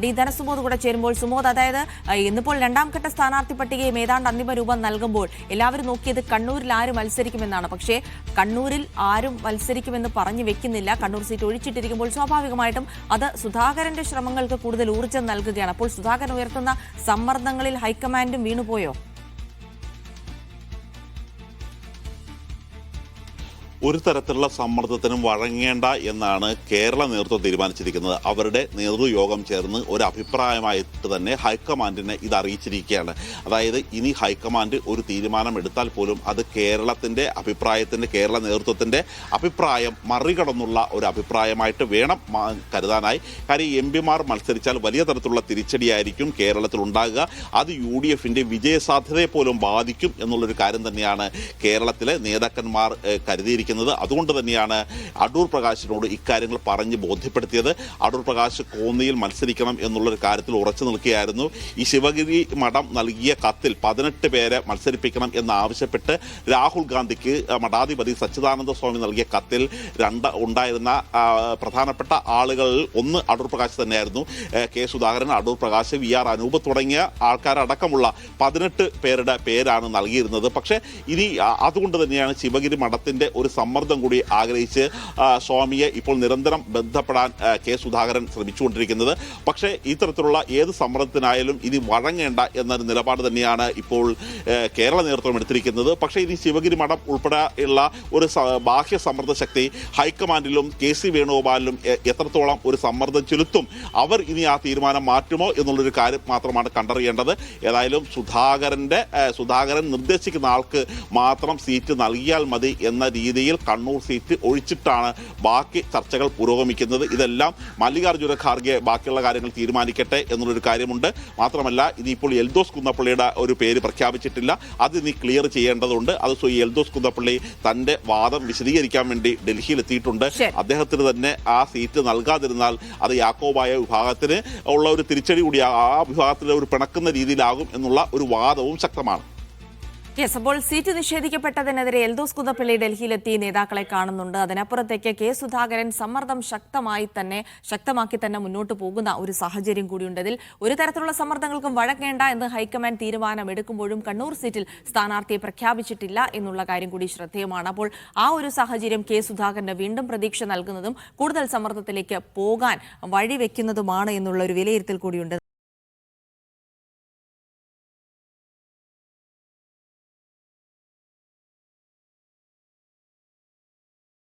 D Dhanasumod കൂടെ ചേരുമ്പോൾ സുമോദ്, അതായത് ഇന്നിപ്പോൾ രണ്ടാം ഘട്ട സ്ഥാനാർത്ഥി പട്ടികയും ഏതാണ്ട് അന്തിമ രൂപം നൽകുമ്പോൾ എല്ലാവരും നോക്കിയത് കണ്ണൂരിൽ ആര് മത്സരിക്കുമെന്നാണ്. പക്ഷേ കണ്ണൂരിൽ ആരും മത്സരിക്കുമെന്ന് പറഞ്ഞു വെക്കുന്നില്ല. കണ്ണൂർ സീറ്റ് ഒഴിച്ചിട്ടിരിക്കുമ്പോൾ സ്വാഭാവികമായിട്ടും അത് സുധാകരന്റെ ശ്രമങ്ങൾക്ക് കൂടുതൽ ഊർജ്ജം നൽകുകയാണ്. അപ്പോൾ സുധാകരൻ ഉയർത്തുന്ന സമ്മർദ്ദങ്ങളിൽ ഹൈക്കമാൻഡും വീണുപോയോ? ഒരു തരത്തിലുള്ള സമ്മർദ്ദത്തിനും വഴങ്ങേണ്ട എന്നാണ് കേരള നേതൃത്വം തീരുമാനിച്ചിരിക്കുന്നത്. അവരുടെ നേതൃയോഗം ചേർന്ന് ഒരു അഭിപ്രായമായിട്ട് തന്നെ ഹൈക്കമാൻഡിനെ ഇത് അറിയിച്ചിരിക്കുകയാണ്. അതായത് ഇനി ഹൈക്കമാൻഡ് ഒരു തീരുമാനമെടുത്താൽ പോലും അത് കേരളത്തിൻ്റെ അഭിപ്രായത്തിൻ്റെ, കേരള നേതൃത്വത്തിൻ്റെ അഭിപ്രായം മറികടന്നുള്ള ഒരു അഭിപ്രായമായിട്ട് വേണം കരുതാനായി. കാര്യം എം പിമാർ മത്സരിച്ചാൽ വലിയ തരത്തിലുള്ള തിരിച്ചടിയായിരിക്കും കേരളത്തിൽ ഉണ്ടാകുക. അത് UDFന്റെ വിജയസാധ്യതയെ പോലും ബാധിക്കും എന്നുള്ളൊരു കാര്യം തന്നെയാണ് കേരളത്തിലെ നേതാക്കന്മാർ കരുതിയിരിക്കുന്നത്. അതുകൊണ്ട് തന്നെയാണ് അടൂർ പ്രകാശിനോട് ഇക്കാര്യങ്ങൾ പറഞ്ഞ് ബോധ്യപ്പെടുത്തിയത്. അടൂർ പ്രകാശ് കോന്നിയിൽ മത്സരിക്കണം എന്നുള്ളൊരു കാര്യത്തിൽ ഉറച്ചു നിൽക്കുകയായിരുന്നു. ഈ ശിവഗിരി മഠം നൽകിയ കത്തിൽ 18 പേരെ മത്സരിപ്പിക്കണം എന്നാവശ്യപ്പെട്ട് രാഹുൽ ഗാന്ധിക്ക് മഠാധിപതി സച്ചിദാനന്ദ സ്വാമി നൽകിയ കത്തിൽ ഉണ്ടായിരുന്ന പ്രധാനപ്പെട്ട ആളുകളിൽ ഒന്ന് അടൂർ പ്രകാശ് തന്നെയായിരുന്നു. കെ സുധാകരൻ, അടൂർ പ്രകാശ്, VR അനൂപ് തുടങ്ങിയ ആൾക്കാരടക്കമുള്ള 18 പേരുടെ പേരാണ് നൽകിയിരുന്നത്. പക്ഷേ ഇനി അതുകൊണ്ട് തന്നെയാണ് ശിവഗിരി മഠത്തിൻ്റെ ഒരു സമ്മർദ്ദം കൂടി ആഗ്രഹിച്ച് സ്വാമിയെ ഇപ്പോൾ നിരന്തരം ബന്ധപ്പെടാൻ കെ സുധാകരൻ ശ്രമിച്ചുകൊണ്ടിരിക്കുന്നത്. പക്ഷേ ഇത്തരത്തിലുള്ള ഏത് സമ്മർദ്ദത്തിനായാലും ഇനി വഴങ്ങേണ്ട എന്നൊരു നിലപാട് തന്നെയാണ് ഇപ്പോൾ കേരള നേതൃത്വം എടുത്തിരിക്കുന്നത്. പക്ഷേ ഇനി ശിവഗിരി മഠം ഉൾപ്പെടെയുള്ള ഒരു ബാഹ്യ സമ്മർദ്ദ ശക്തി ഹൈക്കമാൻഡിലും KC വേണുഗോപാലിലും എത്രത്തോളം ഒരു സമ്മർദ്ദം ചെലുത്തും, അവർ ഇനി ആ തീരുമാനം മാറ്റുമോ എന്നുള്ളൊരു കാര്യം മാത്രമാണ് കണ്ടറിയേണ്ടത്. ഏതായാലും സുധാകരൻ നിർദ്ദേശിക്കുന്ന ആൾക്ക് മാത്രം സീറ്റ് നൽകിയാൽ മതി എന്ന രീതിയിൽ കണ്ണൂർ സീറ്റ് ഒഴിച്ചിട്ടാണ് ബാക്കി ചർച്ചകൾ പുരോഗമിക്കുന്നത്. ഇതെല്ലാം മല്ലികാർജ്ജുന ഖാർഗെ ബാക്കിയുള്ള കാര്യങ്ങൾ തീരുമാനിക്കട്ടെ എന്നുള്ളൊരു കാര്യമുണ്ട്. മാത്രമല്ല ഇനിയിപ്പോൾ എൽദോസ് കുന്നപ്പള്ളിയുടെ ഒരു പേര് പ്രഖ്യാപിച്ചിട്ടില്ല. അത് ഇനി ക്ലിയർ ചെയ്യേണ്ടതുണ്ട്. അത് എൽദോസ് കുന്നപ്പള്ളി തൻ്റെ വാദം വിശദീകരിക്കാൻ വേണ്ടി ഡൽഹിയിൽ എത്തിയിട്ടുണ്ട്. അദ്ദേഹത്തിന് തന്നെ ആ സീറ്റ് നൽകാതിരുന്നാൽ അത് യാക്കോബായ വിഭാഗത്തിന് ഉള്ള ഒരു തിരിച്ചടി കൂടി, ആ വിഭാഗത്തിൽ ഒരു പിണക്കുന്ന രീതിയിലാകും എന്നുള്ള ഒരു വാദവും ശക്തമാണ്. അപ്പോൾ സീറ്റ് നിഷേധിക്കപ്പെട്ടതിനെതിരെ എൽദോസ് കുന്നപ്പള്ളി ഡൽഹിയിലെത്തി നേതാക്കളെ കാണുന്നുണ്ട്. അതിനപ്പുറത്തേക്ക് കെ സുധാകരൻ സമ്മർദ്ദം ശക്തമാക്കി തന്നെ മുന്നോട്ട് പോകുന്ന ഒരു സാഹചര്യം കൂടിയുണ്ട്. ഇതിൽ ഒരു തരത്തിലുള്ള സമ്മർദ്ദങ്ങൾക്കും വഴങ്ങേണ്ട എന്ന് ഹൈക്കമാൻഡ് തീരുമാനമെടുക്കുമ്പോഴും കണ്ണൂർ സീറ്റിൽ സ്ഥാനാർത്ഥിയെ പ്രഖ്യാപിച്ചിട്ടില്ല എന്നുള്ള കാര്യം കൂടി ശ്രദ്ധേയമാണ്. അപ്പോൾ ആ ഒരു സാഹചര്യം കെ സുധാകരന് വീണ്ടും പ്രതീക്ഷ നൽകുന്നതും കൂടുതൽ സമ്മർദ്ദത്തിലേക്ക് പോകാൻ വഴിവെക്കുന്നതുമാണ് എന്നുള്ള ഒരു വിലയിരുത്തൽ കൂടിയുണ്ട്.